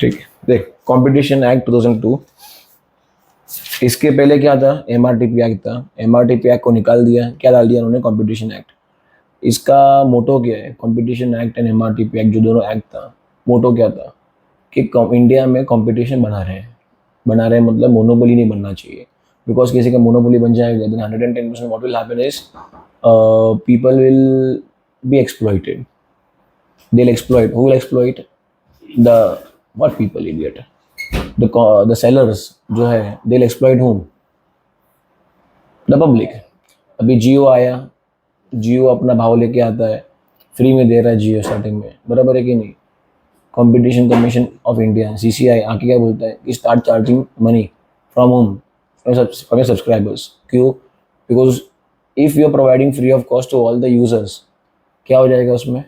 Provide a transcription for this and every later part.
ठीक है, देख कंपटीशन एक्ट 2002, इसके पहले क्या था, एमआरटीपी एक्ट था। एमआरटीपी एक्ट को निकाल दिया, क्या डाल दिया उन्होंने, कंपटीशन एक्ट। इसका मोटो क्या है, competition act and MRTP act जो दोनों एक्ट था, मोटो क्या था कि इंडिया में कंपटीशन बना रहे हैं मतलब मोनोपोली नहीं बनना चाहिए। बिकॉज किसी का मोनोपोली बन जाएगा then 110% what will happen is people will be exploited. They'll exploit. Who will exploit? The what people, idiot? The sellers जो है they'll exploit whom? The public. अभी जियो आया, जियो अपना भाव लेके आता है, फ्री में दे रहा है जियो स्टार्टिंग में, बराबर है कि नहीं? Competition commission of India CCI आके क्या बोलता है कि start charging money from home, from your subscribers. क्यों? Because if you are providing free of cost to all the users, क्या हो जाएगा उसमें?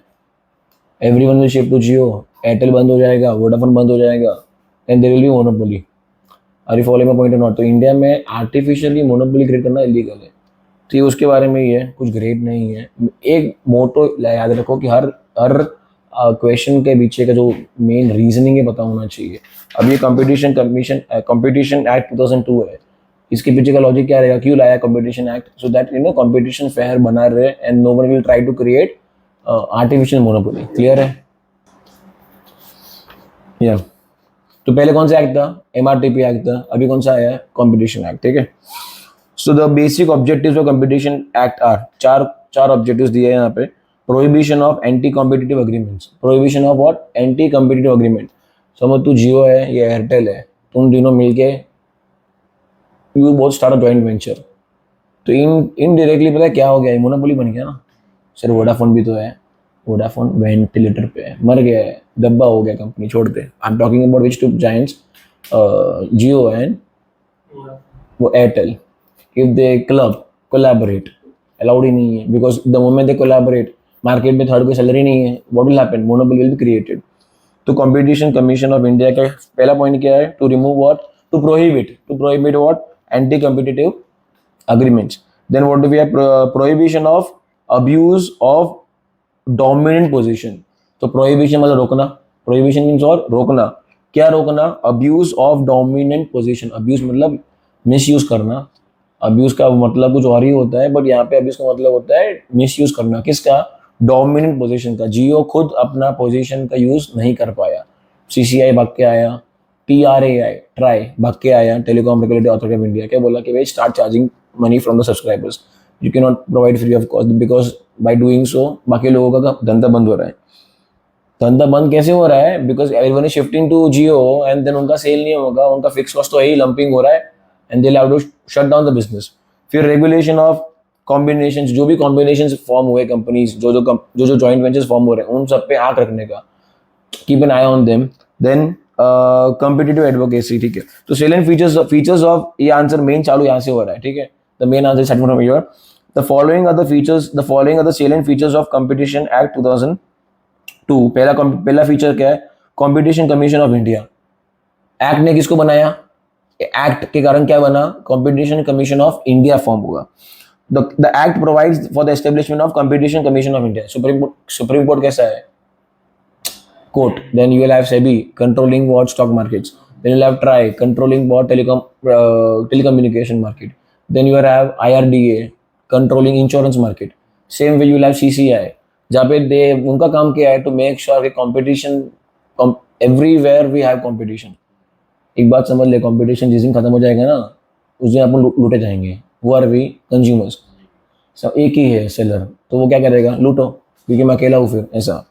Everyone will shift to Jio, Airtel बंद हो जाएगा, वोडाफोन बंद हो जाएगा, and there will be monopoly. Are you following my point और नॉट? तो इंडिया में आर्टिफिशियली मोनोपोली क्रिएट करना इलीगल है। तो ये उसके बारे में ही है, कुछ ग्रेट नहीं है। एक मोटो याद रखो कि हर हर क्वेश्चन के पीछे का जो मेन रीजनिंग है पता होना चाहिए। अब ये कंपटीशन एक्ट 2002 है, इसके पीछे का लॉजिक क्या रहेगा, क्यों लाया competition act? So that competition fair बना रहे and no one will try to create artificial monopoly. Clear है? या तो पहले कौन सा एक्ट था? एमआरटीपी एक्ट था। अभी कौन सा आया है? Competition act. ठीक है, so the basic objectives of competition act are, चार ऑब्जेक्टिव्स दिए हैं यहाँ पे। Prohibition of anti competitive agreements. Prohibition of what? Anti competitive agreement. समझ, तू जियो है या एयरटेल है, तुम दोनों मिलके you both start a joint venture, तो इनडायरेक्टली पता है क्या हो गया, मोनोपोली बन गया ना। सर वोडाफोन भी तो है, वोडाफोन वेंटिलेटर पे है, मर गया है, डब्बा हो गया, कंपनी छोड़ दे। I am talking about which two giants, Jio and वो Airtel. If they collaborate, allowed ही नहीं है, because the moment they collaborate, market में थर्ड कोई सैलरी नहीं है, what will happen? Monopoly will be created. तो कंपटीशन कमीशन ऑफ इंडिया का पहला पॉइंट क्या है? To remove what? To prohibit what? Anti competitive agreements. Then what do we have? Prohibition of abuse of dominant position. तो prohibition मतलब रोकना, prohibition means और रोकना। क्या रोकना? abuse of dominant position। abuse मतलब misuse करना। abuse का मतलब कुछ और ही होता है, बट यहाँ पे abuse का मतलब होता है misuse करना। किसका? dominant position का। जियो खुद अपना position का यूज नहीं कर पाया, सीसीआई भाग के आया, ट्राई भाग के आया, telecom regulatory authority of India, क्या बोला कि भाई start charging money from the subscribers, you can not provide free of cost, because by doing so बाकी लोगों का धंधा बंद हो रहा है। धंधा बंद कैसे हो रहा है? Because everyone is shifting to Jio and then उनका सेल नहीं होगा, उनका फिक्स कॉस्ट तो यही लंपिंग हो रहा है and they have to shut down the business. फिर रेगुलेशन ऑफ कॉम्बिनेशन, जो भी कॉम्बिनेशन फॉर्म हुए कंपनीज, जो जॉइंट वेंचर्स फॉर्म हो रहे हैं, उन सब पे आंख रखने का, keep an eye on them. Then competitive advocacy. ठीक है, तो सेलेंट फीचर्स ऑफ, ये आंसर मेन चालू यहाँ से हो रहा है। ठीक है, the main answer set from here. The following are the salient features of competition act 2002। पहला फीचर क्या है? Competition commission of India. Act ने किसको बनाया? एक्ट के कारण क्या बना? Competition commission of India form हुआ। The act provides for the establishment of competition commission of India. Supreme court कैसा है? Court. Then you will have SEBI controlling what? Stock markets. Then you will have TRAI controlling what? Telecommunication market. Then you will have IRDA controlling insurance market. Same way you will have CCI, जहाँ पे दे उनका काम क्या है? To make sure कि competition everywhere we have competition. एक बात समझ ले, competition जिस दिन खत्म हो जाएगा ना, उस दिन अपन लूटे जाएंगे। Who are we? Consumers. सब एक ही है सेलर, तो वो क्या करेगा? लूटो, क्योंकि मैं अकेला हूँ फिर, ऐसा।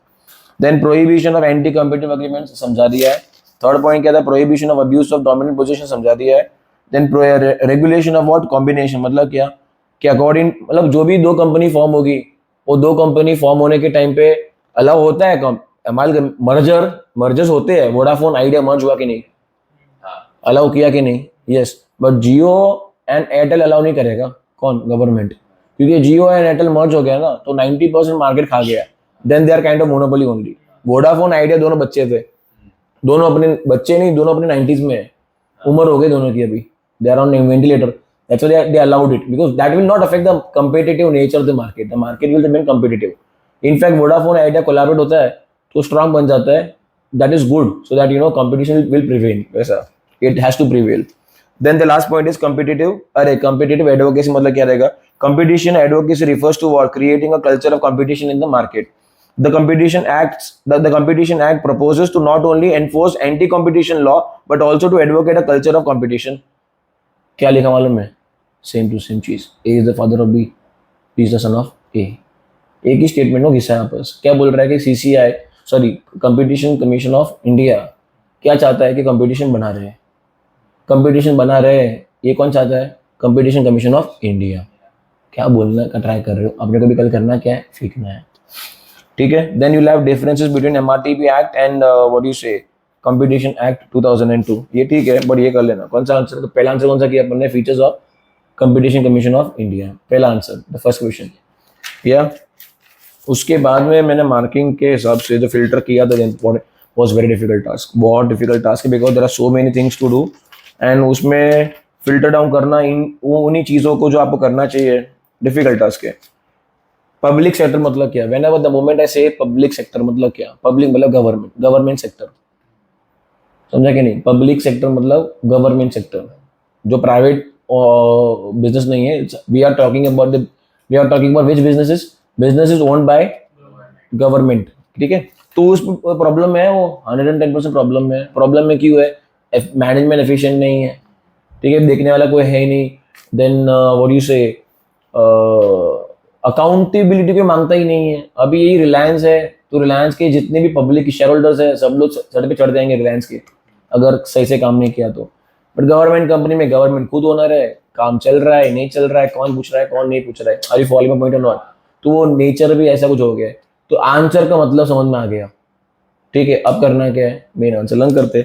Then prohibition of anti competitive agreement समझा दिया है। थर्ड पॉइंट क्या था? Prohibition of abuse of dominant position समझा दिया है। Then regulation of what? Combination. मतलब क्या कि अकॉर्डिंग, मतलब जो भी दो कंपनी फॉर्म होगी, वो दो कंपनी फॉर्म होने के टाइम पे अलाउ होता है मर्जर्स होते हैं। वोडाफोन आइडिया मर्ज हुआ कि नहीं? अलाउ किया कि नहीं? Yes, but Jio and Airtel allow नहीं करेगा। कौन? गवर्नमेंट। क्योंकि जियो एंड एयरटेल मर्ज हो गया ना, तो 90% मार्केट खा गया। Then they are kind of monopoly only. Vodafone idea दोनों बच्चे थे, दोनों अपने बच्चे नहीं, दोनों अपने 90s में है, उम्र हो गई दोनों की अभी, they are on ventilator. That's why they allowed it, because that will not affect the competitive nature of the market. The market will remain competitive. In fact, Vodafone Idea collaborate होता है तो स्ट्रांग बन जाता है, that is good, so that competition will prevail, वैसा it has to prevail. Then the last point is competitive. अरे competitive advocacy मतलब क्या रहेगा? Competition advocacy refers to what? Creating a culture of competition in the market. The Competition Act proposes to not only enforce anti-competition law but also to advocate a culture of competition. क्या लिखा मालूम है? Same to same चीज. A is the father of B, B is the son of A. एक ही statement हो घिसा यहाँ पर. क्या बोल रहा है कि CCI, sorry, competition commission of India क्या चाहता है कि कंपटीशन बना रहे, कंपटीशन बना रहे. ये कौन चाहता है? Competition commission of India. क्या बोलना का ट्राई कर रहे हो? आपने कभी कल करना क्या है? फेंकना है. ठीक है. Then you'll have differences between MRTP act and what you say competition act 2002. ये ठीक है, बट ये कर लेना. कौन सा आंसर? तो पहला आंसर कौन सा किया अपन ने? Features of competition commission of India, पहला आंसर, द फर्स्ट क्वेश्चन. या उसके बाद में मैंने मार्किंग के हिसाब से जो फिल्टर किया था, वाज वेरी डिफिकल्ट टास्क, बहुत difficult task, because there are so many things to do. And उसमें फिल्टर डाउन करना उन्हीं चीज़ों को जो आपको करना चाहिए, डिफिकल्ट टास्क है. पब्लिक सेक्टर मतलब क्या? Whenever the moment I say public sector मतलब क्या? पब्लिक मतलब गवर्नमेंट, गवर्नमेंट सेक्टर. समझा कि नहीं? पब्लिक सेक्टर मतलब गवर्नमेंट सेक्टर, जो प्राइवेट बिजनेस नहीं है. We are talking about which businesses owned by government. ठीक है. तो उस प्रॉब्लम है, वो 110% प्रॉब्लम है. प्रॉब्लम में क्यों है? मैनेजमेंट एफिशिएंट नहीं है. ठीक है. देखने वाला कोई है ही नहीं. देन व्हाट यू से अकाउंटेबिलिटी को मांगता ही नहीं है. अभी यही रिलायंस है, तो रिलायंस के जितने भी पब्लिक शेयर होल्डर्स है सब लोग सर पे चढ़ जाएंगे रिलायंस के, अगर सही से काम नहीं किया तो. बट गवर्नमेंट कंपनी में गवर्नमेंट खुद ओनर है, काम चल रहा है नहीं चल रहा है, कौन पूछ रहा है कौन नहीं पूछ रहा है, are you following my point और नॉट. तो वो नेचर भी ऐसा कुछ हो गया है. तो आंसर का मतलब समझ में आ गया. ठीक है. अब करना क्या है? मेन आंसर लर्न करते.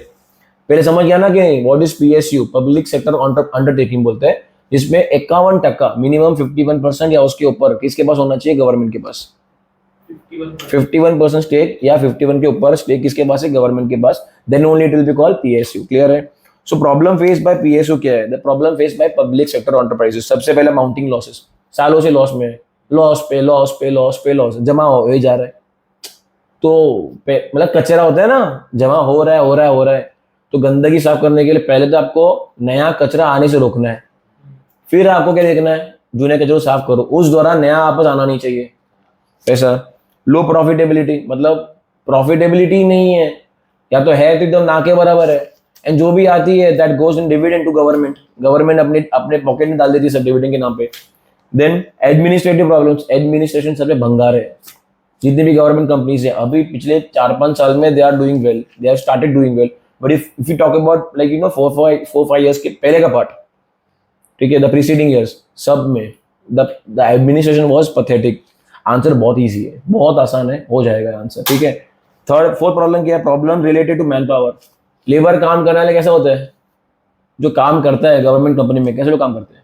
पहले समझ गया ना कि what is PSU, public sector undertaking बोलते हैं, जिसमें 51% मिनिमम 51% या उसके ऊपर किसके पास होना चाहिए? गवर्नमेंट के पास. 51% स्टेक या 51 के ऊपर स्टेक किसके पास है? गवर्नमेंट के पास. Then only it will be called PSU. Clear है? So problem face by PSU क्या है? The problem face by public sector enterprises. सबसे पहले माउंटिंग लॉसेस, सालों से लॉस में, लॉस पे लॉस पे लॉस पे लॉस जमा हो जा रहा है. तो मतलब कचरा होता है ना, जमा हो रहा है हो रहा है हो रहा है. तो गंदगी साफ करने के लिए पहले तो आपको नया कचरा आने से रोकना है, फिर आपको क्या देखना है? जूने कचरे को साफ करो, उस दौरान नया वापस आना नहीं चाहिए. ऐसा. लो प्रॉफिटेबिलिटी मतलब प्रॉफिटेबिलिटी नहीं है, या तो है तो एकदम ना के बराबर है. एंड जो भी आती है that goes in dividend to government. Government अपने अपने पॉकेट में डाल देती है सब डिविडेंड के नाम पे. देन एडमिनिस्ट्रेटिव प्रॉब्लम्स, एडमिनिस्ट्रेशन सबसे भंगार है. जितनी भी गवर्नमेंट कंपनीज है अभी पिछले 4-5 साल में they are doing well, they have started doing well. But if you talk about like 4-5 years के पहले का पार्ट, ठीक है, द प्रीसीडिंग ईयर्स, सब में the administration was pathetic. Answer बहुत इजी है, बहुत आसान है, हो जाएगा आंसर. ठीक है. फोर्थ प्रॉब्लम क्या है? Problem related to manpower. Labour काम करने वाले कैसे होते हैं? जो काम करता है गवर्नमेंट कंपनी में, कैसे लोग काम करते हैं?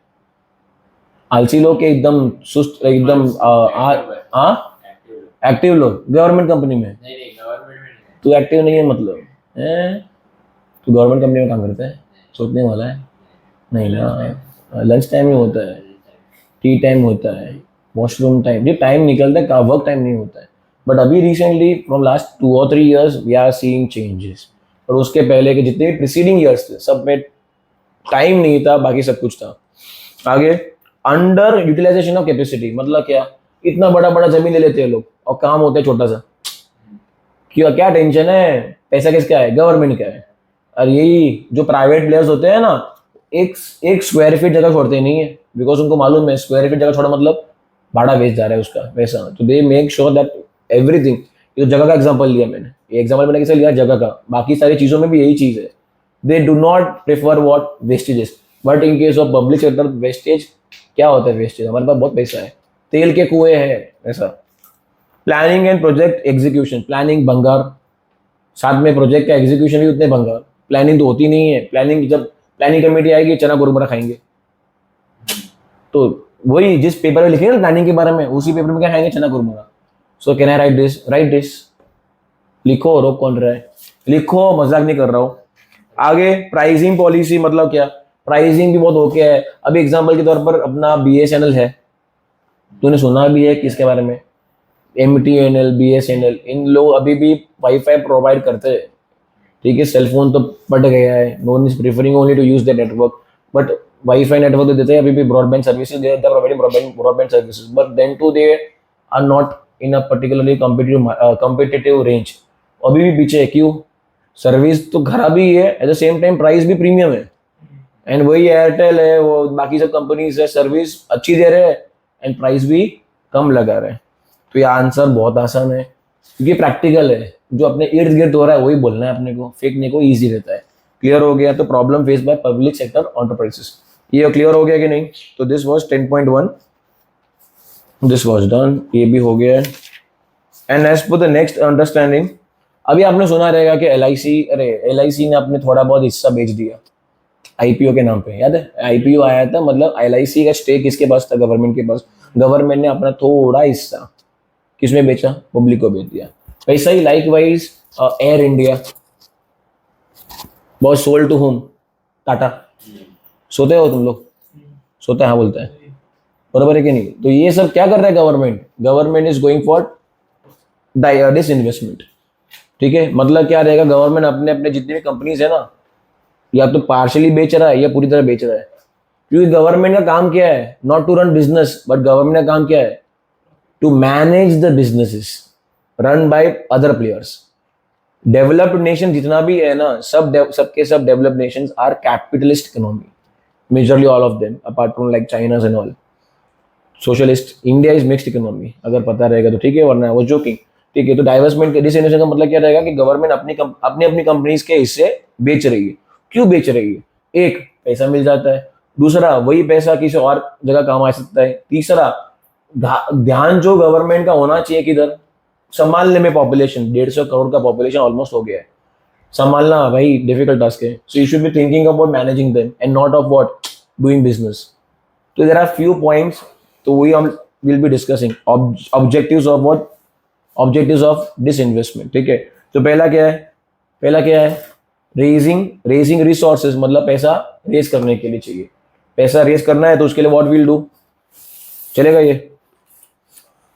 आलसी लोग के एकदम सुस्त, एकदम एक्टिव लोग गवर्नमेंट कंपनी में. तू एक्टिव नहीं है मतलब तू गवर्नमेंट कंपनी में काम करता है, सोचने वाला है नहीं ना. लंच टाइम ही होता है, टी टाइम होता है, वॉशरूम टाइम, ये टाइम निकलता है, वर्क टाइम नहीं होता है. बट अभी recently from last 2 or 3 years we are seeing changes. और उसके पहले के जितने भी प्रीसीडिंग ईयर्स थे सब में टाइम नहीं था, बाकी सब कुछ था. आगे अंडर यूटिलाइजेशन ऑफ कैपेसिटी मतलब क्या? इतना बड़ा बड़ा जमीन ले लेते हैं लोग और काम होता है छोटा सा. क्यों? क्या टेंशन है? पैसा किसका है? गवर्नमेंट का है. और यही जो प्राइवेट प्लेयर्स होते हैं ना, एक स्क्वायर फीट जगह छोड़ते नहीं है, बिकॉज उनको मालूम है स्क्वायर फीट जगह छोड़ा मतलब भाड़ा वेस्ट जा रहा है उसका, वैसा. तो they make sure that everything. ये जगह का एग्जांपल लिया मैंने, ये एग्जांपल मैंने कैसे लिया? जगह का. बाकी सारी चीजों में भी यही चीज है. They do not prefer what vestiges. But in case of public sector wastage क्या होता है? वेस्टेज हमारे पास बहुत पैसा है, तेल के कुएं हैं, ऐसा. Planning and project execution. Planning भंगार, साथ में प्रोजेक्ट का एग्जीक्यूशन भी उतने भंगार. प्लानिंग तो होती नहीं है. प्लानिंग जब प्लानिंग कमेटी आएगी चना गुरुमुरा खाएंगे. तो वही जिस पेपर में लिखेंगे ना प्लानिंग के बारे में, उसी पेपर में क्या खाएंगे? चना गुरुमुरा. So can I write this? Write this. लिखो, रोक कौन रहा है? लिखो, मजाक नहीं कर रहा हूँ. आगे प्राइसिंग पॉलिसी मतलब क्या? प्राइसिंग भी बहुत ओके है. अभी एग्जांपल के तौर पर अपना BSNL है, तूने सुना भी है किसके बारे में? MTNL, BSNL, इन लोग अभी भी वाईफाई प्रोवाइड करते हैं, ठीक है। सेलफोन तो पट गया है, no one is preferring only to use the network, but WiFi network तो देते हैं अभी भी। Broadband services they are providing broadband services, but then too they are not in a particularly competitive range, अभी भी पीछे है। क्यों? सर्विस तो खराब ही है, at the same time price भी प्रीमियम है। एंड वही एयरटेल है, वो बाकी सब कंपनीज है, सर्विस अच्छी दे रहे हैं एंड प्राइस भी कम लगा रहे हैं। तो ये आंसर बहुत आसान है, क्योंकि प्रैक्टिकल है, जो अपने इर्द गिर्द हो रहा है वही बोलना है अपने को, फेंकने को ईजी रहता है। क्लियर हो गया? तो problem face by public sector enterprises, ये क्लियर हो गया कि नहीं? तो this was 10.1, this was done, ये भी हो गया है। And as per the next understanding, अभी आपने सुना रहेगा कि LIC, अरे LIC ने अपने थोड़ा बहुत हिस्सा बेच दिया IPO के नाम पे, याद है? IPO आया था, मतलब LIC का स्टेक किसके पास था? गवर्नमेंट के पास। गवर्नमेंट ने अपना थोड़ा हिस्सा किसमें बेचा? पब्लिक को बेच दिया। वैसा ही लाइक वाइज एयर इंडिया बहुत सोल्ड टू होम, टाटा। सोते हो तुम लोग? सोते हैं, हाँ बोलते हैं, बराबर है कि नहीं? तो ये सब क्या कर रहा है government? Government is going for disinvestment, ठीक है। मतलब क्या रहेगा? गवर्नमेंट अपने अपने जितने भी कंपनीज है ना, या तो पार्शली बेच रहा है या पूरी तरह बेच रहा है। क्योंकि गवर्नमेंट का काम क्या है? Not to run business, but government का काम क्या है? To manage the businesses run by other players. Developed nation जितना भी है ना, सबके सब developed nations are capitalist economy, majorly all of them, apart from like China and all. Socialist, India is mixed economy, अगर पता रहेगा तो ठीक है, वरना वो जोकिंग, ठीक है। तो डाइवर्समेंट, डिसइन्वेस्टमेंट का मतलब क्या रहेगा कि गवर्नमेंट अपनी अपनी कंपनीज के हिस्से बेच रही है। क्यों बेच रही है? एक, पैसा मिल जाता है। दूसरा, वही पैसा किसी और जगह काम आ सकता है। तीसरा, ध्यान जो गवर्नमेंट का होना चाहिए किधर? संभालने में। पॉपुलेशन 150 करोड़ का पॉपुलेशन ऑलमोस्ट हो गया है, संभालना भाई डिफिकल्ट टास्क है। So you should be thinking about managing them and not of what, doing business. तो देयर आर फ्यू पॉइंट्स, तो वही हम will be discussing. Objectives of what? Objectives of disinvestment, ठीक है। तो पहला क्या है? पहला क्या है? रेजिंग रिसोर्सेज, मतलब पैसा रेज करने के लिए चाहिए। पैसा रेज करना है तो उसके लिए व्हाट विल डू? चलेगा ये?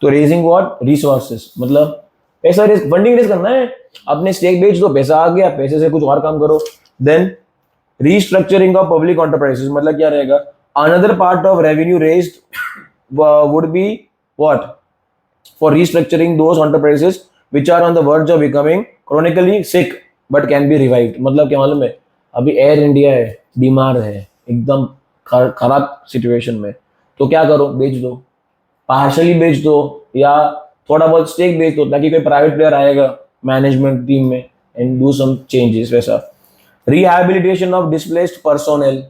तो रेजिंग व्हाट? रिसोर्सेज, मतलब पैसा रेज, फंडिंग रेज करना है। अपने स्टेक बेच दो, पैसा आ गया, पैसे से कुछ और काम करो। Then restructuring of public enterprises, मतलब क्या रहेगा? Another part of revenue raised would be what? For restructuring those enterprises which are on the verge of becoming chronically sick but can be revived. मतलब क्या मालूम है? अभी एयर इंडिया है, बीमार है, एकदम खराब सिचुएशन में, तो क्या करो? बेच दो, पार्शली बेच दो, या थोड़ा बहुत स्टेक बेच दो, ताकि कोई प्राइवेट प्लेयर आएगा मैनेजमेंट टीम में एंड डू सम चेंजेस, वैसा। रिहैबिलिटेशन ऑफ डिस्प्लेस्ड पर्सोनेल,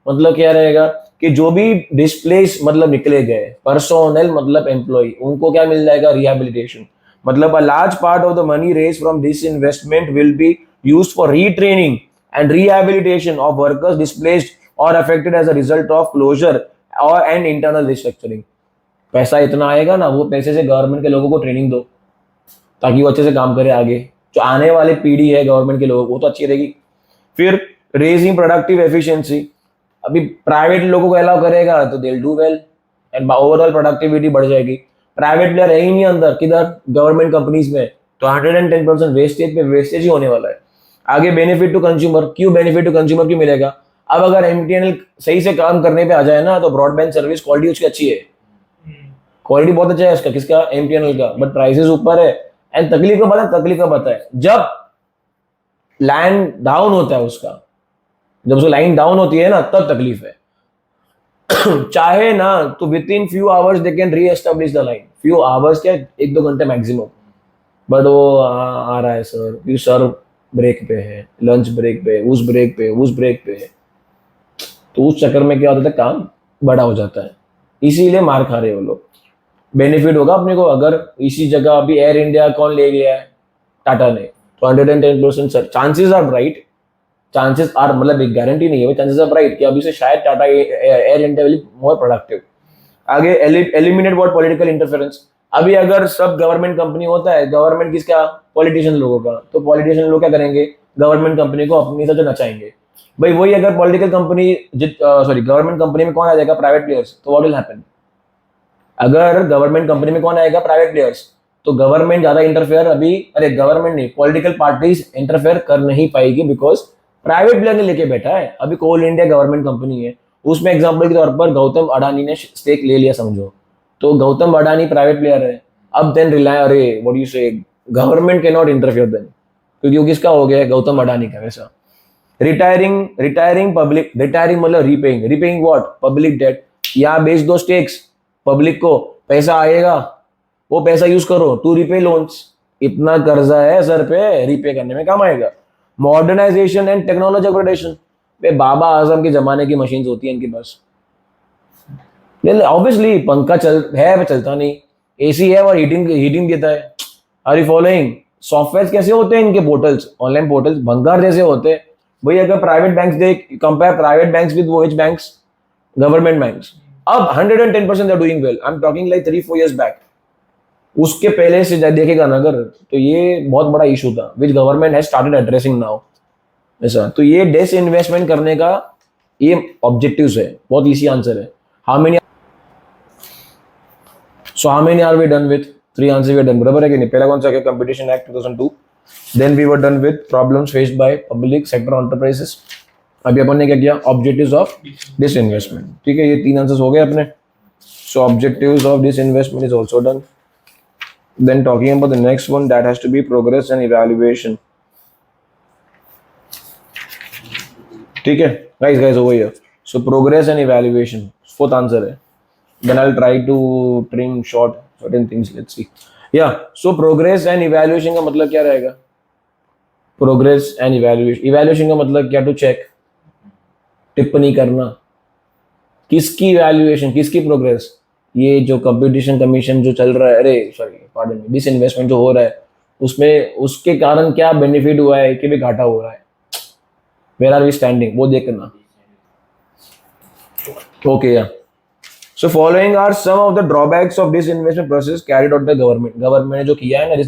मतलब क्या रहेगा कि जो भी डिस्प्लेस मतलब निकले गए, पर्सोनेल मतलब एम्प्लॉय, उनको क्या मिल जाएगा? रिहैबिलिटेशन। मतलब a large part of the money raise from this investment will be used for retraining and rehabilitation of workers displaced और affected as a result of closure और एंड इंटरनल रिस्ट्रक्चरिंग। पैसा इतना आएगा ना, वो पैसे से गवर्नमेंट के लोगों को ट्रेनिंग दो, ताकि वो अच्छे से काम करे आगे। जो आने वाली पीढ़ी है गवर्नमेंट के लोगों, वो तो अच्छी रहेगी। फिर रेजिंग प्रोडक्टिव एफिशिएंसी, अभी प्राइवेट लोगों को अलाउ करेगा तो they will do well and overall productivity बढ़ जाएगी। प्राइवेट प्लेयर है ही नहीं अंदर, किधर? गवर्नमेंट कंपनीज में, तो 110% वेस्टेज पे वेस्टेज ही होने वाला है। आगे बेनिफिट टू कंज्यूमर, क्यों बेनिफिट टू कंज्यूमर क्यों मिलेगा? अब अगर MTNL सही से काम करने पे आ जाए ना, तो ब्रॉडबैंड सर्विस क्वालिटी उसकी अच्छी है, क्वालिटी बहुत अच्छा है इसका, किसका? MTNL का, बट प्राइसेस ऊपर है। एंड तकलीफ का पता? तकलीफ का पता है, जब लाइन डाउन होता है उसका, जब उसकी लाइन डाउन होती है ना, तब तकलीफ है। चाहे ना तो within few hours they can reestablish the line, few hours क्या, 1-2 घंटे मैक्सिमम। बट वो आ रहा है सर, यू सर ब्रेक पे है, लंच ब्रेक पे, उस ब्रेक पे, उस ब्रेक पे, तो उस चक्कर में क्या होता है? काम बड़ा हो जाता है, इसीलिए मार खा रहे हो लोग। बेनिफिट होगा अपने को, अगर इसी जगह अभी एयर इंडिया कौन ले गया है? टाटा ने। तो 110% sir, chances are bright, chances are, मतलब एक गारंटी नहीं है, चांसेस आर ब्राइट कि अभी से शायद Tata air India will more productive. आगे एलिमिनेट व्हाट? Political interference. अभी अगर सब गवर्नमेंट कंपनी होता है, गवर्नमेंट किसका? पॉलिटिशियन लोगों का, तो पॉलिटिशियन लोग क्या करेंगे? गवर्नमेंट कंपनी को अपनी तरह नचाएंगे। भाई वही अगर political company, sorry government company में कौन आ जाएगा? प्राइवेट प्लेयर्स, तो व्हाट विल हैपन? अगर गवर्नमेंट कंपनी में कौन आएगा? प्राइवेट प्लेयर्स, तो गवर्नमेंट ज्यादा इंटरफेयर अभी, अरे गवर्नमेंट नहीं, पॉलिटिकल पार्टीज इंटरफेयर कर नहीं पाएगी, बिकॉज प्राइवेट प्लेयर ने लेके बैठा है। अभी कोल इंडिया गवर्नमेंट कंपनी है, उसमें एग्जांपल के तौर पर गौतम अडानी ने स्टेक ले लिया समझो, तो गौतम अडानी प्राइवेट प्लेयर है। अब देन रिलाय, अरे what you say, government can not interfere then, क्योंकि वो किसका हो गया है, गौतम अडानी का। वैसा रिटायरिंग पब्लिक, रिटायरिंग मतलब रीपेइंग व्हाट, पब्लिक डेट। या बेच दो स्टेक्स पब्लिक को, पैसा आएगा, वो पैसा यूज करो टू रिपे लोन्स। इतना कर्जा है सर पे, रिपे करने में काम आएगा। मॉडर्नाइजेशन एंड टेक्नोलॉजी अपग्रेडेशन, बाबा आजम के जमाने की मशीन होती है इनके पास। ऑब्वियसली पंखा चलता नहीं, एसी है और हीटिंग देता है। Are you following? सॉफ्टवेयर कैसे होते हैं इनके पोर्टल्स, ऑनलाइन पोर्टल्स भंगार जैसे होते हैं भाई। अगर प्राइवेट बैंक्स देख, compare private banks with which banks, government banks. अब 110% they are doing well, I am talking like 3-4 years बैक। उसके पहले से देखेगा ना अगर, तो ये बहुत बड़ा इशू था which government has started addressing now. ऐसा तो ये डिस इन्वेस्टमेंट करने का ये ऑब्जेक्टिव्स है, बहुत इजी आंसर है। How many are we done with? 3 answer we done, बराबर है कि नहीं? पहला कौन सा है? Competition act 2002। Then we were done with problems faced by public sector enterprises. अभी अपन ने क्या किया? Objectives of disinvestment. ठीक है, ये 3 आंसर्स हो गए अपने। So objectives of disinvestment is also done. Then talking about the next one, that has to be progress and evaluation. ठीक है guys over here. So progress and evaluation, 4th answer है। Then I'll try to trim short certain things. Let's see. Yeah. So progress and evaluation का मतलब क्या रहेगा? Progress and evaluation का मतलब क्या? To check, टिप्पणी करना। किसकी evaluation, किसकी progress? ये जो कंपटीशन कमीशन जो चल रहा है, अरे sorry pardon me, disinvestment जो हो रहा है, उसमें उसके कारण क्या बेनिफिट हुआ है कि भी घाटा हो रहा है, वेयर आर वी स्टैंडिंग, वो देखना। ओके या so following are some of the drawbacks of disinvestment process carried out by government. Government ने जो किया है ना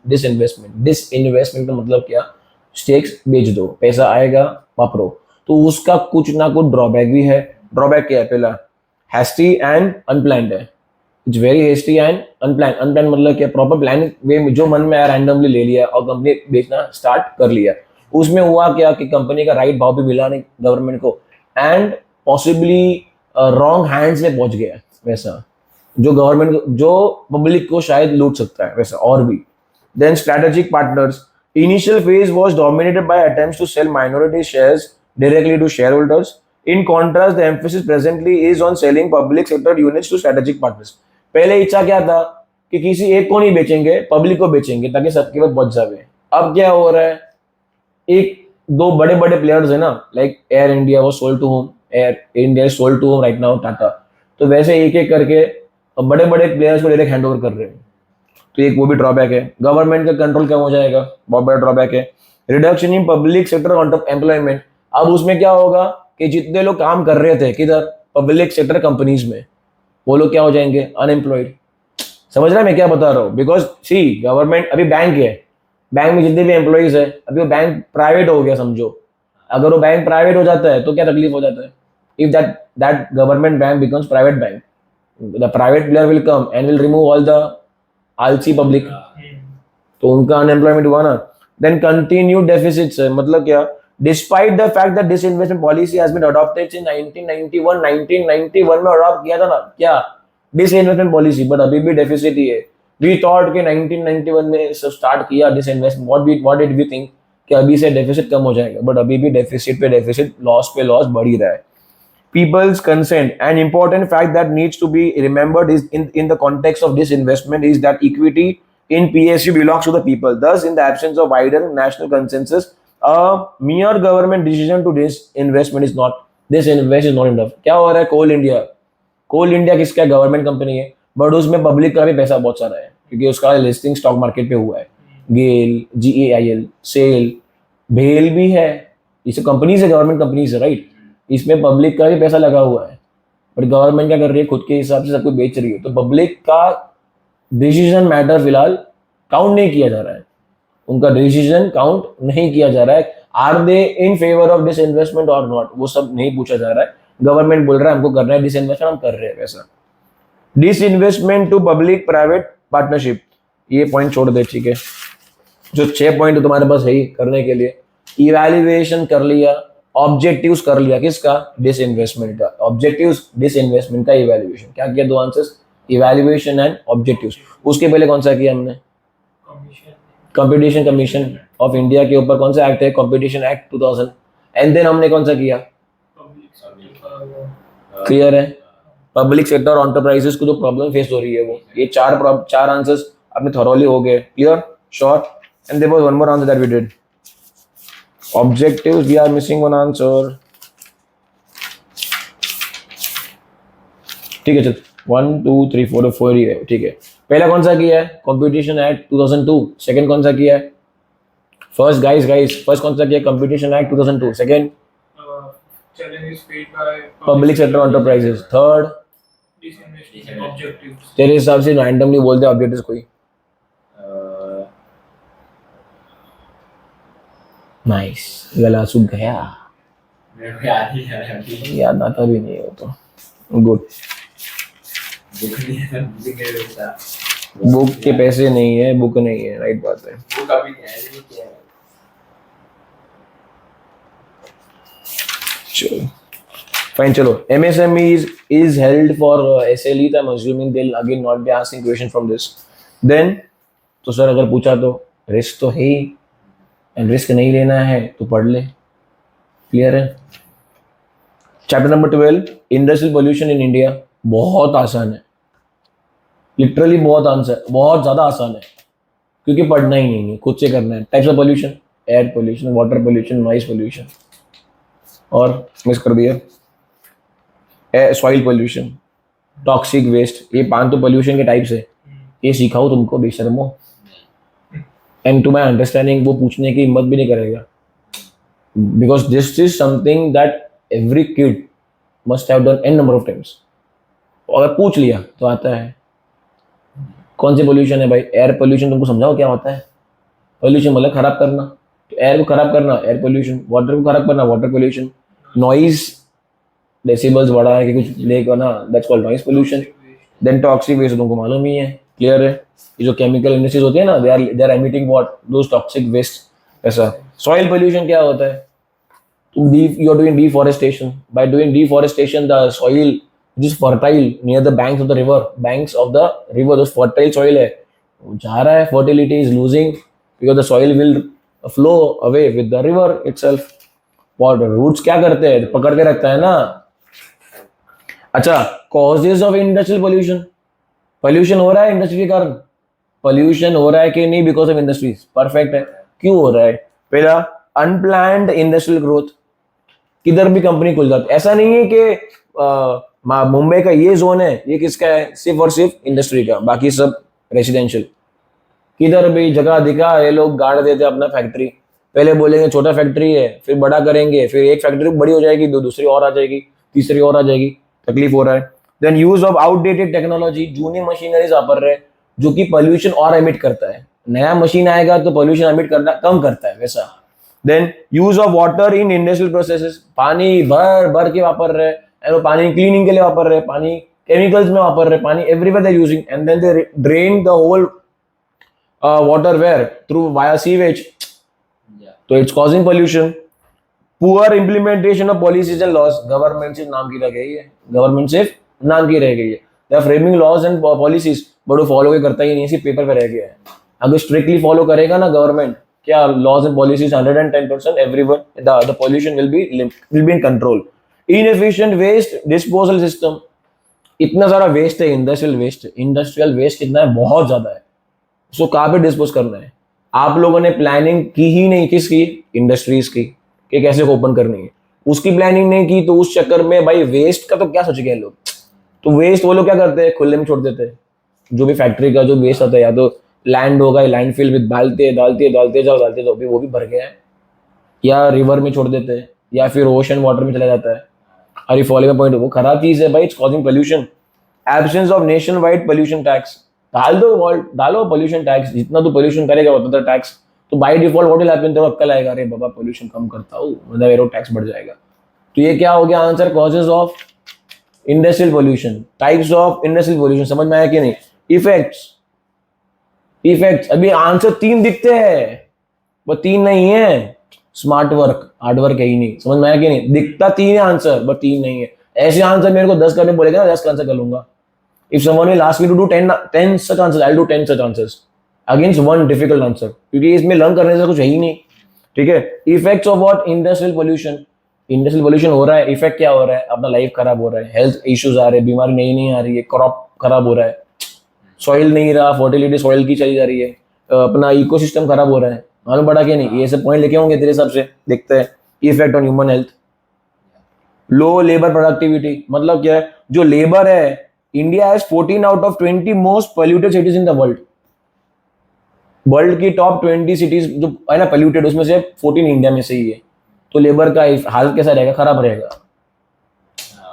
डिस इन्वेस्टमेंट का मतलब क्या? स्टेक्स बेच दो, पैसा आएगा, वापरो। तो उसका कुछ ना कुछ ड्रॉबैक भी है। ड्रॉबैक क्या है? पहला हैस्टी एंड अनप्लान्ड है। It's very hasty and unplanned. Unplanned मतलब क्या? प्रॉपर प्लान वे में जो मन में आया रैंडमली ले लिया और कंपनी बेचना स्टार्ट कर लिया। उसमें हुआ क्या कि कंपनी का राइट भाव भी मिला नहीं गवर्नमेंट को, एंड पॉसिबली रॉन्ग हैंड्स में पहुंच गया वैसा, जो गवर्नमेंट जो पब्लिक को शायद लूट सकता है वैसा। और भी then strategic partners, initial phase was dominated by attempts to sell minority shares directly to shareholders. In contrast, the emphasis presently is on selling public sector units to strategic partners. पहले इच्छा क्या था कि किसी एक को नहीं बेचेंगे, पब्लिक को बेचेंगे ताकि सबके पास पहुंच जाए। अब क्या हो रहा है? एक दो बड़े बड़े प्लेयर्स है ना, लाइक एयर इंडिया वो sold to whom, Air India sold to whom right now Tata. तो वैसे एक एक करके बड़े बड़े प्लेयर्स को डायरेक्ट हैंड ओवर कर रहे हैं। तो एक वो भी ड्रॉबैक है। गवर्नमेंट का कंट्रोल कम हो जाएगा, बहुत बड़ा ड्रॉबैक है। Reduction in public sector employment, अब उसमें क्या होगा कि जितने लोग काम कर रहे थे किधर, पब्लिक सेक्टर कंपनीज में, वो लोग क्या हो जाएंगे? अनएम्प्लॉयड। समझ रहे हैं मैं क्या बता रहा हूँ? बिकॉज सी गवर्नमेंट अभी बैंक है, बैंक में जितने भी एम्प्लॉयज है, अभी वो बैंक प्राइवेट हो गया समझो। अगर वो बैंक प्राइवेट हो जाता है तो क्या तकलीफ हो जाता है? If that government bank becomes private bank, the private player will come and will remove all the आलसी पब्लिक, तो उनका अनएम्प्लॉयमेंट हुआ ना। देन कंटिन्यूड डेफिसिट्स है, मतलब क्या? Despite the fact that disinvestment policy has been adopted in 1991 में adopt किया था ना क्या डिसइन्वेस्टमेंट पॉलिसी, बट अभी भी डेफिसिट ही है। वी थॉट कि 1991 में सब स्टार्ट किया disinvestment, what did we think कि अभी से डेफिसिट कम हो जाएगा, बट अभी भी डेफिसिट पे डेफिसिट, लॉस पे लॉस बढ़ ही रहा है। People's consent, an important fact that needs to be remembered is in the context of disinvestment is that equity in PSU belongs to the people. Thus, in the absence of wider national consensus, a mere government decision to disinvestment is not enough. क्या हो रहा है? कोल India किसका? Government company है, but उसमें public का भी पैसा बहुत सारा है क्योंकि उसका लिस्टिंग स्टॉक मार्केट पे हुआ है। गेल, GAIL, सेल, भेल भी है, ये सब कंपनी से, गवर्नमेंट कंपनी से, राइट? इसमें पब्लिक का भी पैसा लगा हुआ है, बट गवर्नमेंट क्या कर रही है? खुद के हिसाब से सब कुछ बेच रही है। तो पब्लिक का डिसीजन मैटर फिलहाल काउंट नहीं किया जा रहा है, उनका डिसीजन काउंट नहीं किया जा रहा है। Are they in favour of disinvestment और नॉट, वो सब नहीं पूछा जा रहा है। गवर्नमेंट बोल रहा है हमको करना है डिस इन्वेस्टमेंट, हम कर रहे हैं वैसा। Disinvestment to public private partnership, ये पॉइंट छोड़ दे, ठीक है। जो 6 पॉइंट तुम्हारे पास है ही करने के लिए, इवैल्यूएशन कर लिया, ऑब्जेक्टिव्स कर लिया, किसका, डिसइन्वेस्टमेंट का, ऑब्जेक्टिव्स डिसइन्वेस्टमेंट का इवैल्यूएशन, क्या किया, 2 आंसर्स, इवैल्यूएशन एंड ऑब्जेक्टिव्स। उसके पहले कौन सा किया हमने, कंपटीशन कमीशन ऑफ इंडिया के ऊपर कौन सा एक्ट है, कंपटीशन एक्ट 2000, एंड देन हमने कौन सा किया, क्लियर है, पब्लिक सेक्टर एंटरप्राइजेस को जो प्रॉब्लम फेस हो रही है वो, ये चार आंसर्स अपने थॉरोली हो गए, clear, sure. And there was one more answer that we did, objectives, we are missing one answer, ठीक है, चल 1 2 3 4 4 ही है, ठीक है। पहला कौन सा किया है, कंपटीशन एक्ट 2002, सेकंड कौन सा किया है, फर्स्ट गाइस फर्स्ट कौन सा किया, competition act 2002, second challenges faced by public sector enterprises, third disinvestment objectives. तेरे हिसाब से रैंडमली बोलते ऑब्जेक्टिव्स कोई, नाइस, गला सूख गया, मेरे को याद ही है अभी। याद आता भी नहीं है वो तो, गुड। बुक नहीं है, बुक है बेटा। बुक के पैसे नहीं है, बुक नहीं है, राइट बात है। बुक अभी नहीं है, ये क्या है? चलो फाइन, चलो MSME is held for SLE, तो I'm assuming they'll again not be asking question from this. Then तो सर अगर पूछा तो रिस्क तो है ही, एंड रिस्क नहीं लेना है तो पढ़ ले, क्लियर है। Chapter number 12, industrial pollution in India, बहुत आसान है, लिटरली बहुत ज़्यादा आसान है, क्योंकि पढ़ना ही नहीं है, खुद से करना है। Types of pollution, air pollution, water pollution, noise pollution, और मिस कर दिया सॉइल पोल्यूशन, टॉक्सिक वेस्ट, ये 5 तो पोल्यूशन के टाइप्स है, ये सिखाओ तुमको बेशर्मो, एंड टू माई अंडरस्टैंडिंग वो पूछने की हिम्मत भी नहीं करेगा, because this is something that every kid must have done an number of times. अगर पूछ लिया तो आता है। कौन सी पोल्यूशन है भाई, एयर पोल्यूशन, तुमको समझाओ क्या होता है, पोल्यूशन मतलब खराब करना, तो एयर को खराब करना एयर पोल्यूशन, वाटर को खराब करना वाटर पोल्यूशन, नॉइज डेसिबल्स बढ़ा है कि कुछ लेगा ना, that's called noise pollution. Then toxic waste तुमको मालूम ही है, क्लियर है, ये जो केमिकल इंडस्ट्रीज होती है ना, they are emitting what, those toxic waste, ऐसा। सॉइल पोल्यूशन क्या होता है, तुम you are doing deforestation, by doing deforestation the soil which is fertile near the banks of the river, those fertile soil है वो जा रहा है, fertility is losing because the soil will flow away with the river itself. What roots क्या करते हैं, पकड़ के रखता है ना। अच्छा, causes of industrial pollution, pollution हो रहा है इंडस्ट्री के कारण, pollution हो रहा है कि नहीं बिकॉज ऑफ इंडस्ट्रीज, परफेक्ट है, क्यों हो रहा है, पहला अनप्लान्ड इंडस्ट्रियल ग्रोथ, किधर भी कंपनी खुल जाती, ऐसा नहीं है कि मुंबई का ये जोन है, ये किसका है, सिर्फ और सिर्फ इंडस्ट्री का, बाकी सब रेसिडेंशियल। किधर भी जगह दिखा ये लोग गाड़ देते अपना फैक्ट्री, पहले बोलेंगे छोटा फैक्ट्री है, फिर बड़ा करेंगे, फिर एक फैक्ट्री बड़ी हो जाएगी, दूसरी और आ जाएगी, तीसरी और आ जाएगी, तकलीफ हो रहा है। Then use of outdated technology, जूनी मशीनरीज वापर रहे जो कि पोल्यूशन और एमिट करता है, नया मशीन आएगा तो पोल्यूशन एमिट करना कम करता है, वैसा। Then use of water in industrial processes, पानी भर भर के वापर रहे, एंड वो पानी क्लीनिंग के लिए वापर रहे, पानी केमिकल्स में वापर रहे, पानी everywhere they using, and then they drain the whole water where through via sewage, तो it's causing pollution. Poor implementation of policies and laws, government सिर्फ नाम की रह गई है, गवर्नमेंट सिर्फ नाम की रह गई है, they are framing laws and policies, but वो फॉलो करता ही नहीं, सिर्फ पेपर पे रह गया है। अगर स्ट्रिक्टली फॉलो करेगा ना गवर्नमेंट, क्या laws and policies 110%, everyone the pollution will be in control. Inefficient waste disposal system, इतना सारा वेस्ट है, इंडस्ट्रियल वेस्ट कितना है, बहुत ज्यादा है, उसको कहाँ पे डिस्पोज करना है। आप लोगों ने प्लानिंग की ही नहीं, किसकी, इंडस्ट्रीज की, कि कैसे ओपन करनी है, उसकी प्लानिंग नहीं की, तो उस चक्कर में भाई वेस्ट का तो क्या सोच गए लोग, तो वेस्ट वो लोग क्या करते हैं, खुले में छोड़ देते हैं, जो भी फैक्ट्री का जो वेस्ट आता है, या तो लैंड होगा, लैंडफिल में डालते जाओ भी वो भी भर गया है, या रिवर में छोड़ देते हैं, या फिर ओशन वाटर में चला जाता है। Are you following my point, वो खराब चीज है भाई, it's causing pollution. Absence of nation wide pollution tax, डालो पोल्यूशन टैक्स, जितना तू पोल्यूशन करेगा उतना टैक्स, तो by default what will happen, तेरे को अक्ल आएगा, अरे बाबा पोल्यूशन कम करता हूँ, मतलब एरो टैक्स बढ़ जाएगा। तो ये क्या हो गया answer, causes of industrial pollution, types of industrial pollution, समझ में आया कि नहीं। इफेक्ट्स, इफेक्ट्स, अभी आंसर 3 दिखते हैं, वो 3 नहीं है। स्मार्ट वर्क, हार्ड वर्क है ही नहीं। समझ में आया कि नहीं? दिखता 3 है आंसर, बट 3 नहीं है। ऐसे आंसर मेरे को 10 करने बोलेगा ना, 10 का आंसर कर लूंगा। If someone will ask me to do 10 such answers, I'll do 10 such answers against one difficult answer, क्योंकि इसमें लर्न करने से कुछ है ही नहीं। ठीक है। Effects of what? Industrial pollution. Industrial pollution हो रहा है, इफेक्ट क्या हो रहा है? अपना लाइफ खराब हो रहा है, हेल्थ इश्यूज आ रहे हैं, बीमारी नई नहीं आ रही है, क्रॉप खराब हो रहा है, सॉइल नहीं रहा, फर्टिलिटी सॉइल की चली जा रही है, अपना इकोसिस्टम खराब हो रहा है। मालूम पड़ा कि नहीं? ये सब पॉइंट लिखे होंगे तेरे हिसाब से, देखते हैं। Effect on human health. Low labour productivity, मतलब क्या है? जो लेबर है, India has 14 out of 20 most polluted cities in the world. World की टॉप 20 सिटीज जो है ना पोल्यूटेड, उसमें से 14 इंडिया में से ही है। तो लेबर का हाल कैसा रहेगा? खराब रहेगा।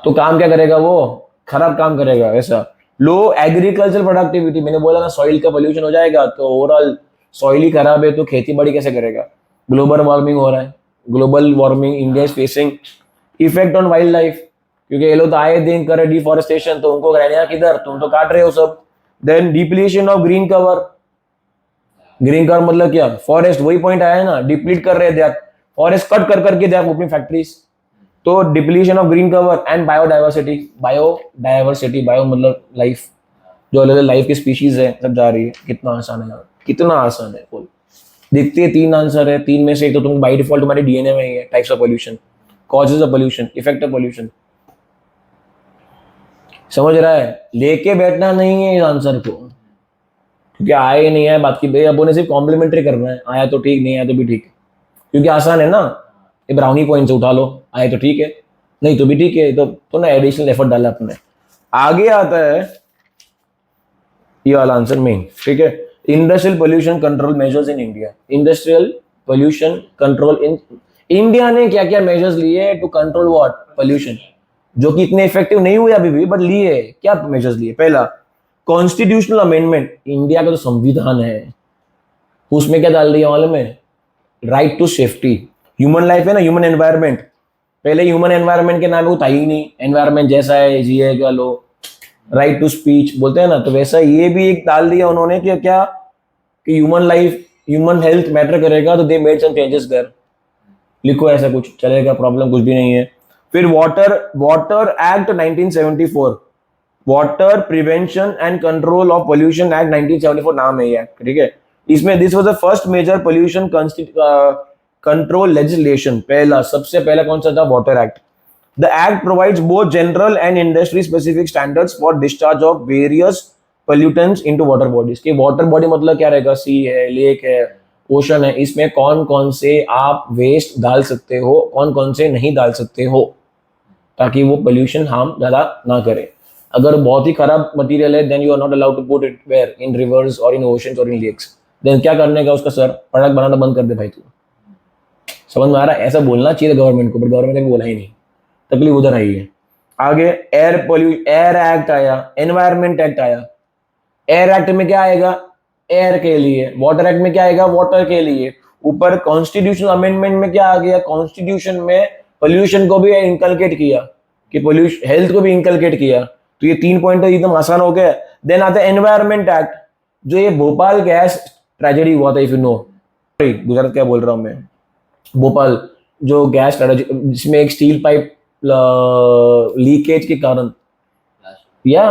तो काम क्या करेगा वो? खराब काम करेगा। वैसा लो एग्रीकल्चर प्रोडक्टिविटी, मैंने बोला ना सॉइल का पोल्यूशन हो जाएगा, तो ओवरऑल सॉइल ही खराब है, तो खेती बाड़ी कैसे करेगा? ग्लोबल वार्मिंग हो रहा है, global warming, India is facing. Effect on wild life, क्योंकि ये लोग तो आए दिन करे डिफॉरेस्टेशन, तो उनको रहने किधर? तुम तो काट रहे हो सब। Then depletion of green cover. Green cover मतलब क्या? फॉरेस्ट, वही पॉइंट आया है ना, डिप्लीट कर रहे थे, फॉरेस्ट कट कर करके दे अपनी फैक्ट्रीज। तो depletion of green cover and biodiversity. Biodiversity, bio मतलब लाइफ, जो अलग अलग लाइफ की स्पीशीज है, सब जा रही है। कितना आसान है यार, कितना आसान है। बोल, दिखते 3 आंसर है, 3 में से एक तो तुम बाय डिफॉल्ट तुम्हारे डीएनए में ही है। Types of pollution, causes of pollution, effect of pollution. समझ रहा है? लेके बैठना नहीं है इस आंसर को, क्योंकि आए नहीं आए बात की भाई, अब उन्हें सिर्फ कॉम्प्लीमेंट्री करना है। आया तो ठीक, नहीं आया तो भी ठीक, क्योंकि आसान है ना। ये ब्राउनी पॉइंट से उठा लो, आए तो ठीक है, नहीं तो भी ठीक है। तो ना एडिशनल एफर्ट डाला अपने। आगे आता है ये वाला आंसर मेन। ठीक है। Industrial pollution control measures in India. Industrial pollution control in India ने क्या क्या मेजर्स लिए टू कंट्रोल व्हाट? पोल्यूशन, जो कि इतने इफेक्टिव नहीं हुए अभी भी, बट लिए। क्या मेजर्स लिए? पहला, कॉन्स्टिट्यूशनल अमेंडमेंट। इंडिया का जो संविधान है उसमें क्या डाल दिया मालूम है? Right to safety. Human life है ना, ह्यूमन एनवायरनमेंट। पहले ह्यूमन एनवायरनमेंट के नाम में कुछ था ही नहीं, एनवायरनमेंट जैसा है जिए क्या लो। राइट टू स्पीच बोलते हैं ना, तो वैसा ये भी एक डाल दिया उन्होंने कि क्या कि human life, human health matter करेगा, तो they made some changes there. लिखो ऐसा कुछ चलेगा, प्रॉब्लम कुछ भी नहीं है। फिर water act 1974, water prevention and control of pollution act 1974 नाम है ये एक्ट। ठीक है। इसमें this was the first major pollution control legislation. पहला, सबसे पहला कौन सा था? Water act. The act provides both general and industry specific standards for discharge of various pollutants into water bodies. की वाटर बॉडी मतलब क्या रहेगा? सी है, लेक है, ओशन है। इसमें कौन कौन से आप वेस्ट डाल सकते हो, कौन कौन से नहीं डाल सकते हो, ताकि वो पोल्यूशन हार्म ज्यादा ना करे। अगर बहुत ही खराब मटेरियल है, then you are not allowed to put it where? In rivers और इन ओशंस और इन लेक्स। देन क्या करने का उसका? सर प्रोडक्ट बनाना बंद कर दे भाई तू। समझ में आ रहा है? ऐसा बोलना चाहिए गवर्नमेंट को, पर गवर्नमेंट ने बोला ही नहीं। तकलीफ उधर आई है। आगे एयर एक्ट आया, एनवायरमेंट एक्ट आया। एयर एक्ट में क्या आएगा? एयर के लिए। वाटर एक्ट में क्या आएगा? वाटर के लिए। ऊपर कॉन्स्टिट्यूशनल अमेंडमेंट में क्या आ गया? कॉन्स्टिट्यूशन में पोल्यूशन को भी इनकलकेट किया, कि पोल्यूशन हेल्थ को भी इनकलकेट किया। तो ये 3 पॉइंट तो एकदम आसान हो गया। देन आता है एनवायरमेंट एक्ट, जो ये भोपाल गैस ट्रेजेडी हुआ था, इफ यू नो। गुजरात क्या बोल रहा हूं मैं, भोपाल जो गैस ट्रेजेडी, जिसमें एक स्टील पाइप लीकेज के कारण, या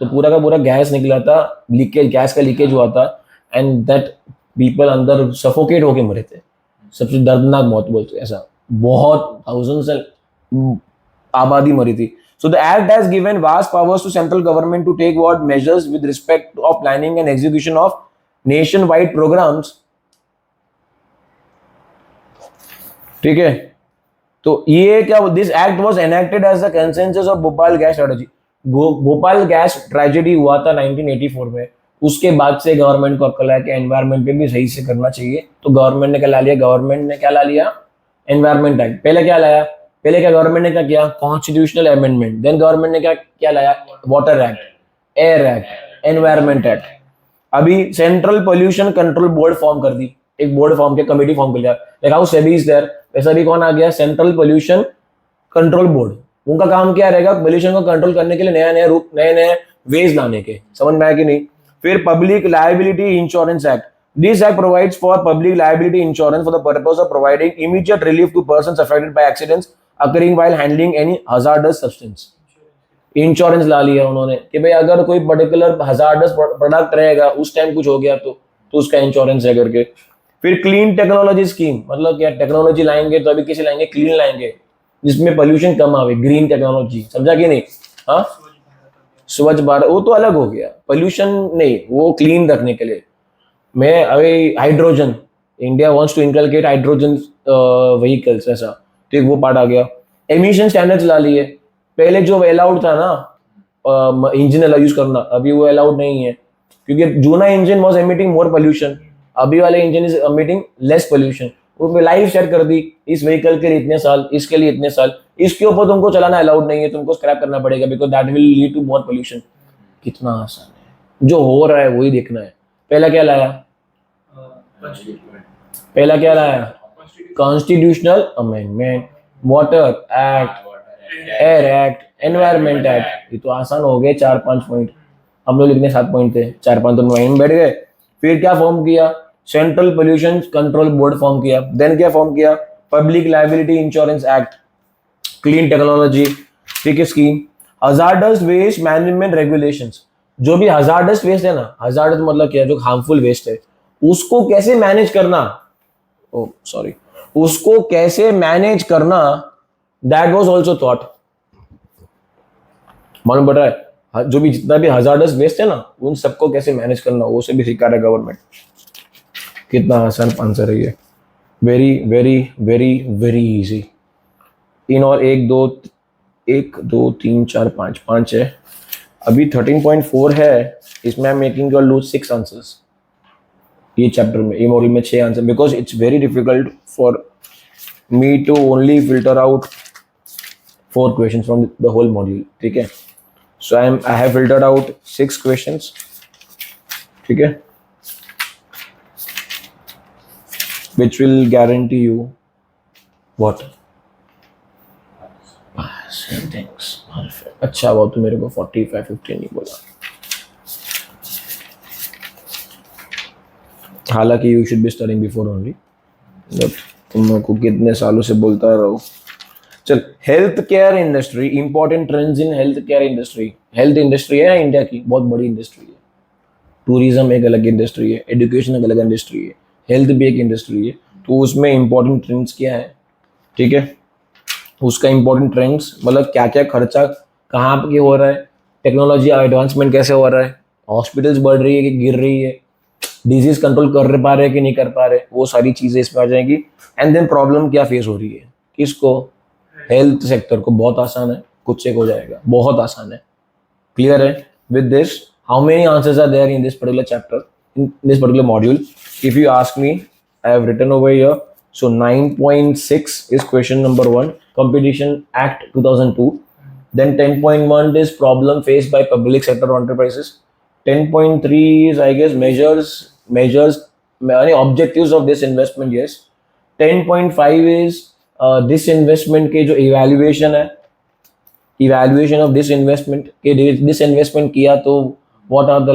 तो पूरा का पूरा गैस निकला था, लीकेज, गैस का लीकेज हुआ था, एंड दैट पीपल अंदर सफोकेट होके मरे थे। सबसे दर्दनाक मौत बोलते ऐसा, बहुत थाउजेंड्स आबादी मरी थी। So the act has given vast powers to central government to take what measures with respect of planning and execution of nationwide programs. ठीक है। तो ये क्या, this act was enacted as the consensus of Bhopal gas strategy. Bhopal gas tragedy हुआ था 1984 में। उसके बाद से गवर्नमेंट को अक्ल है कि एनवायरमेंट पे भी सही से करना चाहिए। तो गवर्नमेंट ने क्या ला लिया? गवर्नमेंट ने क्या ला लिया? Environment act. पहले क्या लाया? पहले क्या गवर्नमेंट ने क्या किया? Constitutional amendment. देन गवर्नमेंट ने क्या लाया? Water act, air act, environment act. अभी central pollution control board form कर दी, एक बोर्ड फॉर्म के कमेटी फॉर्म कर लिया। Like how SEBI is there, वैसा भी कौन आ गया? Central pollution control board. उनका काम क्या रहेगा? पोल्यूशन को कंट्रोल करने के लिए नया नया रूप, नए नए वेज लाने के। समझ में आया कि नहीं? फिर public liability insurance act, this act provides for public liability insurance for the purpose of providing immediate relief to persons affected by accidents occurring while handling any hazardous substance. Insurance ला लिया उन्होंने कि भाई अगर कोई पर्टिकुलर हजार्डस प्रोडक्ट रहेगा उस time कुछ हो गया तो उसका इंश्योरेंस है करके। फिर क्लीन टेक्नोलॉजी स्कीम, मतलब क्या टेक्नोलॉजी लाएंगे तो अभी किसे लाएंगे, क्लीन लाएंगे जिसमें पोल्यूशन कम आवे, ग्रीन टेक्नोलॉजी, समझा कि नहीं। हाँ, स्वच्छ भारत वो तो अलग हो गया, पोल्यूशन नहीं, वो क्लीन रखने के लिए। मैं अभी hydrogen, India wants to inculcate hydrogen vehicles, ऐसा तो एक वो पार्ट आ गया। एमिशन स्टैंडर्ड्स ला लिए, पहले जो अलाउड था ना इंजन यूज करना, अभी वो अलाउड नहीं है क्योंकि जूना engine was emitting more pollution, अभी वाले engine is emitting less pollution. वो लाइफ सेट कर दी, इस व्हीकल के लिए इतने साल, इसके लिए इतने साल, इसके ऊपर तुमको चलाना अलाउड नहीं है, तुमको स्क्रैप करना पड़ेगा because that will lead to more pollution. कितना आसान है, जो हो रहा है वही देखना है। पहला क्या लाया, पहला क्या लाया, constitutional amendment, water act, air act, environment act, ये तो आसान हो गए 4-5 पॉइंट। हम लोग लिखने 7 पॉइंट थे, 4-5 तो माइंड बैठ गए। फिर क्या फॉर्म किया, central pollution control board form किया। देन क्या फॉर्म किया, public liability insurance act, clean technology, ठीक है, scheme, hazardous waste management regulations, जो भी हजार्डस वेस्ट है ना, हजार्डस मतलब क्या, जो हार्मफुल वेस्ट है उसको कैसे मैनेज करना, ओ सॉरी, उसको कैसे मैनेज करना, दैट वाज आल्सो थॉट। मालूम पड़ रहा है, जो भी जितना भी हजार्डस वेस्ट है ना उन सबको कैसे मैनेज करना, वो से भी सिखा रहा है गवर्नमेंट। कितना आसान आंसर है ये, very very very very easy. इन और 1 2 3 4 5 है, अभी 13.4 है, इसमें I am making your lose 6 answers ये चैप्टर में, ये मॉड्यूल में 6 answer, because it's very difficult for me to only filter out 4 questions from the whole module, ठीक है। So I have filtered out 6 questions, ठीक है, which will guarantee you what? Thanks. अच्छा वो तो मेरे को 45-50 नहीं बोला, हालांकि you should be studying before only, तुम लोग को कितने सालों से बोलता रहो। चल, health care industry, important trends in health care industry. Health industry है इंडिया की बहुत बड़ी इंडस्ट्री है, टूरिज्म एक अलग इंडस्ट्री है, एजुकेशन एक अलग इंडस्ट्री है, हेल्थ भी एक इंडस्ट्री है, तो उसमें इंपॉर्टेंट ट्रेंड्स क्या है, ठीक है, उसका इंपॉर्टेंट ट्रेंड्स मतलब क्या क्या खर्चा कहाँ पे हो रहा है, टेक्नोलॉजी एडवांसमेंट कैसे हो रहा है, हॉस्पिटल्स बढ़ रही है कि गिर रही है, डिजीज कंट्रोल कर पा रहे हैं कि नहीं कर पा रहे, वो सारी चीज़ें इसमें आ जाएंगी। एंड देन प्रॉब्लम क्या फेस हो रही है, किसको, हेल्थ सेक्टर को। बहुत आसान है, कुछ से हो जाएगा, बहुत आसान है, क्लियर है। With this, how many answers are there in this particular chapter, in this particular module? If you ask me, I have written over here. So 9.6 is question number 1, Competition Act 2002. Then 10.1 is problem faced by public sector enterprises. 10.3 is, I guess, measures, objectives of this investment. Yes. 10.5 is this investment के जो evaluation है, evaluation of this investment के this investment किया तो what are the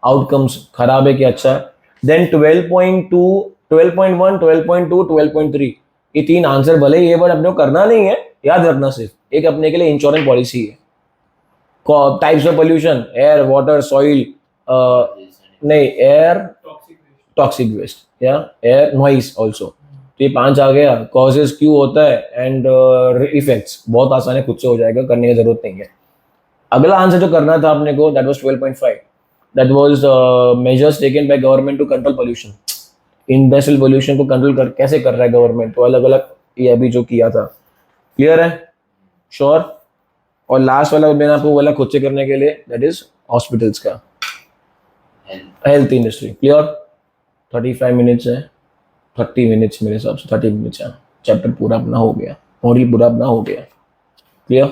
outcomes, खराब है कि अच्छा है। Then 12.2, 12.1, 12.2, 12.3 ये 3 आंसर भले ये बट अपने को करना नहीं है, याद रखना सिर्फ एक अपने के लिए इंश्योरेंस पॉलिसी है। Types of pollution, air, water, soil, नहीं एयर, टॉक्सिक वेस्ट या एयर, नॉइस ऑल्सो, तो ये 5 आ गया। कॉजेज क्यों होता है एंड इफेक्ट्स, बहुत आसान है, खुद से हो जाएगा, करने की जरूरत नहीं है। अगला आंसर जो करना था आपने को, that was 12.5, that was measures taken by government to control pollution. Industrial pollution को कंट्रोल कर कैसे कर रहा है गवर्नमेंट, तो अलग अलग ये अभी जो किया था, क्लियर है, श्योर। और लास्ट वाला मैंने आपको बोला खुद से करने के लिए, दैट इज हॉस्पिटल्स का, हेल्थ इंडस्ट्री, क्लियर। 35 मिनट्स है, 30 मिनट्स मेरे हिसाब से 30 मिनट्स है, चैप्टर पूरा अपना हो गया, मॉड्यूल पूरा अपना हो गया, क्लियर।